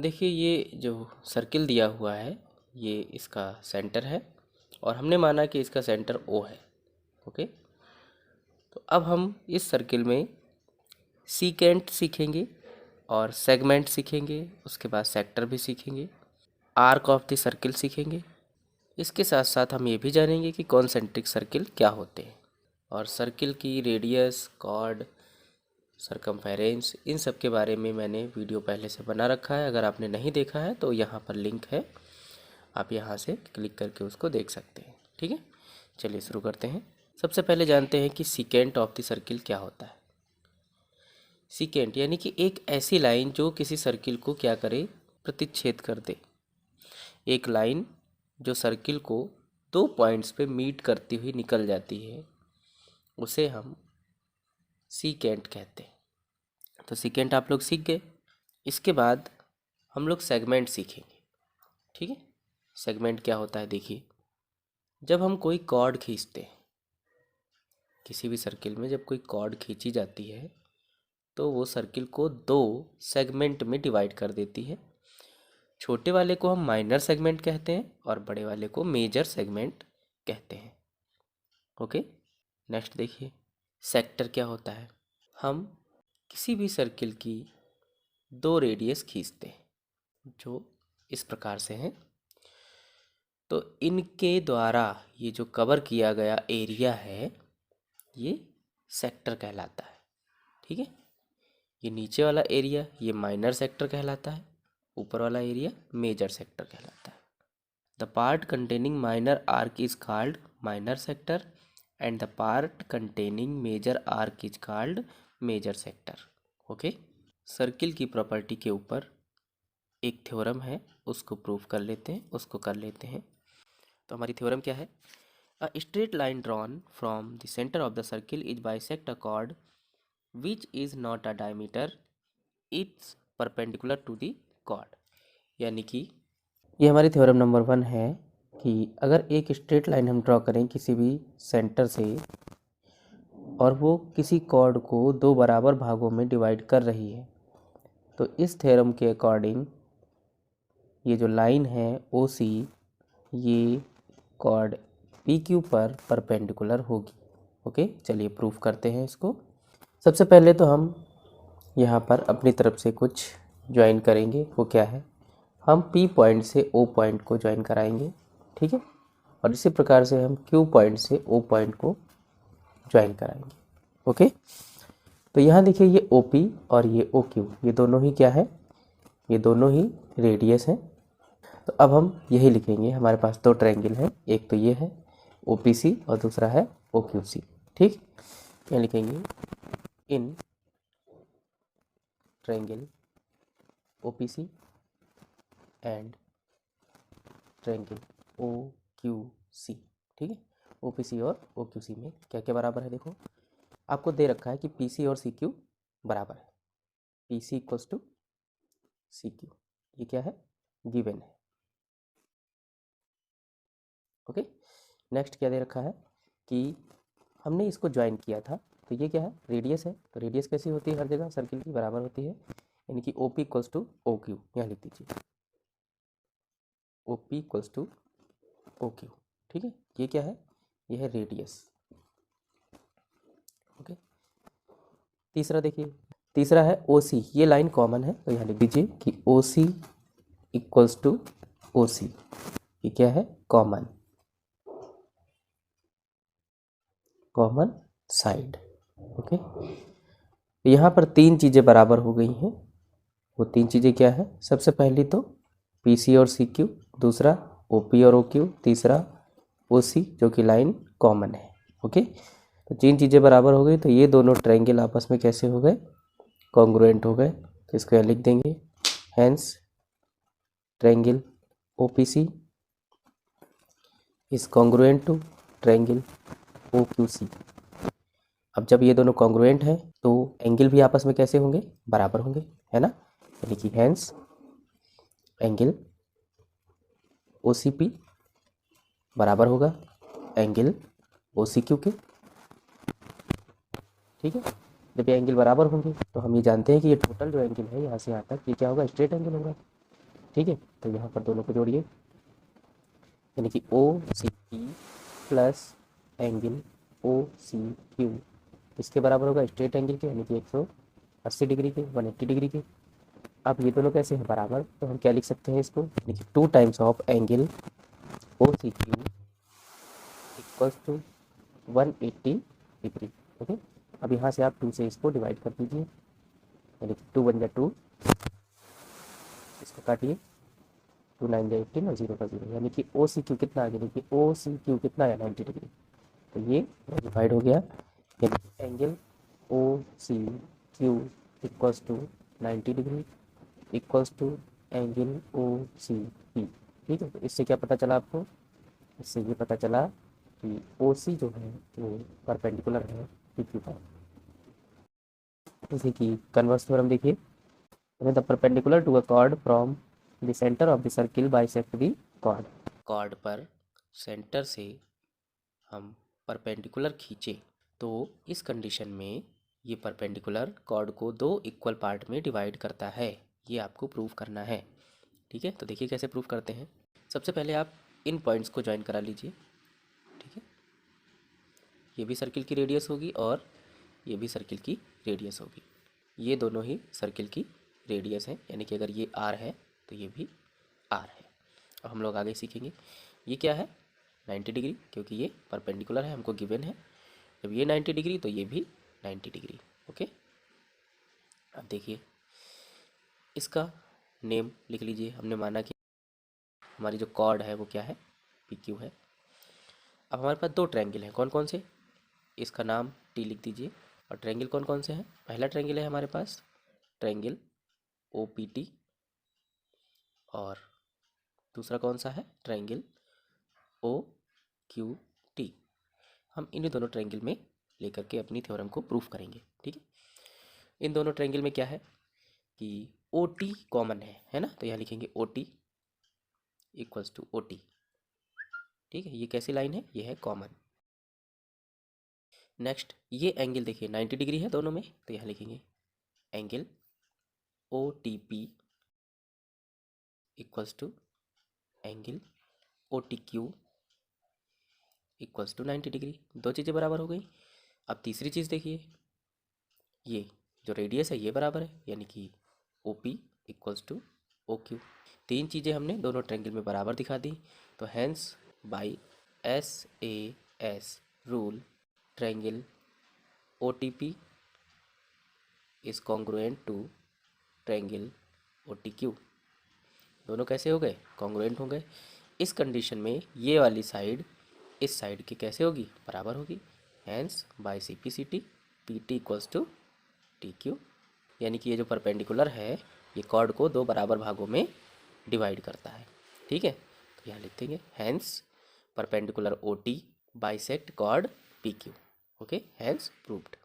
देखिए ये जो सर्किल दिया हुआ है ये इसका सेंटर है और हमने माना कि इसका सेंटर ओ है। ओके, तो अब हम इस सर्किल में सीकेंट सीखेंगे और सेगमेंट सीखेंगे, उसके बाद सेक्टर भी सीखेंगे, आर्क ऑफ द सर्किल सीखेंगे। इसके साथ साथ हम ये भी जानेंगे कि कॉन्सेंट्रिक सर्किल क्या होते हैं और सर्किल की रेडियस, कॉर्ड, सरकमफेरेंस, इन सब के बारे में मैंने वीडियो पहले से बना रखा है। अगर आपने नहीं देखा है तो यहाँ पर लिंक है, आप यहाँ से क्लिक करके उसको देख सकते हैं। ठीक है, चलिए शुरू करते हैं। सबसे पहले जानते हैं कि सीकेंट ऑफ द सर्किल क्या होता है। सीकेंट यानी कि एक ऐसी लाइन जो किसी सर्किल को क्या करे, प्रतिच्छेद कर दे। एक लाइन जो सर्किल को दो पॉइंट्स पे मीट करती हुई निकल जाती है उसे हम सीकेंट कहते हैं। तो सीकेंट आप लोग सीख गए। इसके बाद हम लोग सेगमेंट सीखेंगे। ठीक है, सेगमेंट क्या होता है देखिए, जब हम कोई कॉर्ड खींचते हैं, किसी भी सर्किल में जब कोई कॉर्ड खींची जाती है तो वो सर्किल को दो सेगमेंट में डिवाइड कर देती है। छोटे वाले को हम माइनर सेगमेंट कहते हैं और बड़े वाले को मेजर सेगमेंट कहते हैं। ओके, नेक्स्ट देखिए, सेक्टर क्या होता है। हम किसी भी सर्किल की दो रेडियस खींचते हैं जो इस प्रकार से हैं, तो इनके द्वारा ये जो कवर किया गया एरिया है ये सेक्टर कहलाता है। ठीक है, ये नीचे वाला एरिया ये माइनर सेक्टर कहलाता है, ऊपर वाला एरिया मेजर सेक्टर कहलाता है। The part containing minor arc is called minor sector and the part containing major arc is called major sector. Okay, circle की प्रॉपर्टी के ऊपर एक थ्योरम है, उसको प्रूव कर लेते हैं। तो हमारी थ्योरम क्या है? A straight line drawn from the centre of the circle is bisect a chord which is not a diameter, it's perpendicular to the chord. यानी कि ये हमारी थ्योरम नंबर 1 है कि अगर एक स्ट्रेट लाइन हम ड्रॉ करें किसी भी सेंटर से और वो किसी कॉर्ड को दो बराबर भागों में डिवाइड कर रही है, तो इस थ्योरम के अकॉर्डिंग ये जो लाइन है ओ सी ये कॉर्ड पी क्यू पर परपेंडिकुलर होगी। ओके, चलिए प्रूफ करते हैं इसको। सबसे पहले तो हम यहाँ पर अपनी तरफ से कुछ ज्वाइन करेंगे। वो क्या है, हम पी पॉइंट से ओ पॉइंट को ज्वाइन कराएंगे। ठीक है, और इसी प्रकार से हम क्यू पॉइंट से ओ पॉइंट को ज्वाइन कराएंगे। ओके, तो यहाँ देखिए ये ओ पी और ये ओ क्यू, ये दोनों ही क्या है, ये दोनों ही रेडियस हैं। तो अब हम यही लिखेंगे, हमारे पास दो ट्रायंगल है, एक तो ये है ओ पी सी और दूसरा है ओ क्यू सी। ठीक, यहाँ लिखेंगे in triangle O P C and triangle O Q C. ठीक है, ओ पी सी और ओ क्यू सी में क्या क्या बराबर है, देखो आपको दे रखा है कि पी सी और सी क्यू बराबर है, P C equals to C Q, ये क्या है, गिवन है। ओके, नेक्स्ट क्या दे रखा है कि हमने इसको ज्वाइन किया था, तो ये क्या है, रेडियस है। तो रेडियस कैसी होती है, हर जगह सर्किल की बराबर होती है, यानी कि O P equals to O Q, यहाँ लिख दीजिए O P equals to O Q. ठीक है, ये क्या है, ये है रेडियस। ओके, तीसरा देखिए, तीसरा है ओ सी, ये लाइन कॉमन है तो यहाँ लिख दीजिए कि ओ सी इक्वल्स टू ओ सी, ये क्या है, कॉमन साइड। ओके, तो यहाँ पर तीन चीज़ें बराबर हो गई हैं। वो तीन चीज़ें क्या है, सबसे पहली तो पी सी और सी क्यू, दूसरा ओ पी और ओ क्यू, तीसरा ओ सी जो कि लाइन कॉमन है। ओके, तो तीन चीज़ें बराबर हो गई, तो ये दोनों ट्रायंगल आपस में कैसे हो गए, कॉन्ग्रुएंट हो गए। तो इसको यहाँ लिख देंगे, hence triangle O P C is congruent to triangle O Q C. अब जब ये दोनों कॉन्ग्रुएंट हैं तो एंगल भी आपस में कैसे होंगे, बराबर होंगे, है ना। यानी कि hence angle O C P बराबर होगा एंगल ओ सी क्यू के। ठीक है, जब ये एंगल बराबर होंगे तो हम ये जानते हैं कि ये टोटल जो एंगल है यहाँ से यहाँ तक ये क्या होगा, स्ट्रेट एंगल होगा। ठीक है, तो यहाँ पर दोनों को जोड़िए, यानी कि O C P plus angle O C Q इसके बराबर होगा स्ट्रेट एंगल के, यानी कि 180 डिग्री के, 180 डिग्री के। अब ये दोनों कैसे हैं बराबर, तो हम क्या लिख सकते हैं इसको, यानी कि 2 times of angle O C Q equals to 180 degree. ओके, अब यहाँ से आप 2 से इसको डिवाइड कर दीजिए, यानी कि 2 बन जाए 2, इसको काटिए, 2 9 जाए 18 और 0 का 0, यानी कि ओ सी क्यू कितना आ गया, देखिए ओ सी क्यू कितना है 90 डिग्री। तो ये डिवाइड हो गया, यानी कि angle O C Q equals to 90 degree equals to angle O C P. ठीक है, तो इससे क्या पता चला आपको, इससे ये पता चला कि ओ सी जो है वो परपेंडिकुलर है पी क्यू का। जैसे कि कन्वर्स थ्योरम देखिए, the perpendicular to a chord from the centre of the circle bisect the chord. Chord पर सेंटर से हम परपेंडिकुलर खींचे तो इस कंडीशन में ये परपेंडिकुलर कॉर्ड को 2 इक्वल पार्ट में डिवाइड करता है, ये आपको प्रूव करना है। ठीक है, तो देखिए कैसे प्रूव करते हैं। सबसे पहले आप इन पॉइंट्स को ज्वाइन करा लीजिए। ठीक है, ये भी सर्किल की रेडियस होगी और ये भी सर्किल की रेडियस होगी, ये दोनों ही सर्किल की रेडियस हैं, यानी कि अगर ये आर है तो ये भी आर है। अब हम लोग आगे सीखेंगे ये क्या है, 90 डिग्री, क्योंकि ये परपेंडिकुलर है, हमको गिवन है। जब ये 90 डिग्री तो ये भी 90 डिग्री। ओके, अब देखिए इसका नेम लिख लीजिए। हमने माना कि हमारी जो कॉर्ड है वो क्या है, पी क्यू है। अब हमारे पास 2 ट्रायंगल हैं, कौन कौन से, इसका नाम टी लिख दीजिए। और ट्रायंगल कौन कौन से हैं, पहला ट्रायंगल है हमारे पास ट्रायंगल ओ पी टी, और दूसरा कौन सा है, ट्रायंगल ओ क्यू टी। हम इन्हीं दोनों ट्रायंगल में लेकर के अपनी थ्योरम को प्रूफ करेंगे। ठीक है, इन दोनों ट्रायंगल में क्या है कि ओ टी कॉमन है ना, तो यहाँ लिखेंगे O T equals to O T. ठीक है, ये कैसी लाइन है, ये है कॉमन। नेक्स्ट ये एंगल देखिए 90 डिग्री है दोनों में, तो यहाँ लिखेंगे angle O T P equals to angle O T Q equals to 90 degree. 2 चीज़ें बराबर हो गई। अब तीसरी चीज़ देखिए, ये जो रेडियस है ये बराबर है, यानी कि O P equals to O Q. 3 चीज़ें हमने दोनों ट्रायंगल में बराबर दिखा दी, तो hence by S A S rule triangle O T P is congruent to triangle O T Q. दोनों कैसे हो गए, कॉन्ग्रुएंट हो गए। इस कंडीशन में ये वाली साइड इस साइड की कैसे होगी, बराबर होगी। Hence by C P T equals to T Q, यानी कि ये जो परपेंडिकुलर है ये कॉर्ड को 2 बराबर भागों में डिवाइड करता है। ठीक है, तो यहाँ लिख देंगे hence perpendicular O T bisect chord P Q. Okay, hence proved.